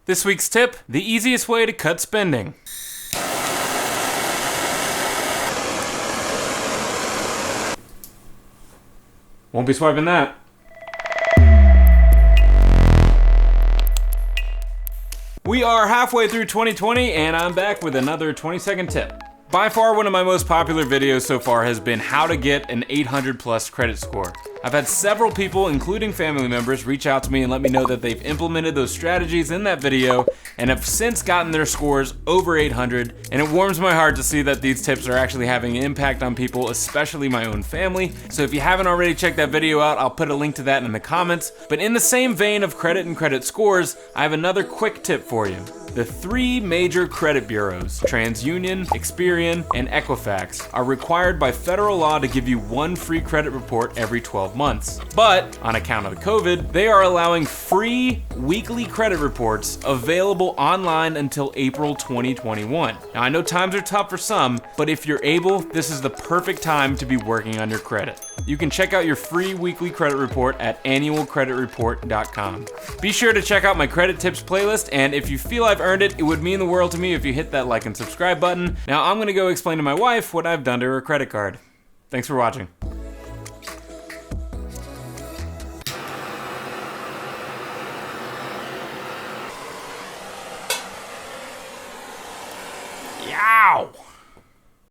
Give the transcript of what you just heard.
This week's tip, the easiest way to cut spending. Won't be swiping that. We are halfway through 2020 and I'm back with another 20-second tip. By far, one of my most popular videos so far has been how to get an 800 plus credit score. I've had several people, including family members, reach out to me and let me know that they've implemented those strategies in that video and have since gotten their scores over 800, and it warms my heart to see that these tips are actually having an impact on people, especially my own family. So if you haven't already checked that video out, I'll put a link to that in the comments. But in the same vein of credit and credit scores, I have another quick tip for you. The three major credit bureaus, TransUnion, Experian, and Equifax, are required by federal law to give you one free credit report every 12 months. But, on account of the COVID, they are allowing free weekly credit reports available online until April 2021. Now, I know times are tough for some, but if you're able, this is the perfect time to be working on your credit. You can check out your free weekly credit report at annualcreditreport.com. Be sure to check out my credit tips playlist, and if you feel I've earned it, it would mean the world to me if you hit that like and subscribe button. Now I'm gonna go explain to my wife what I've done to her credit card. Thanks for watching. Yow!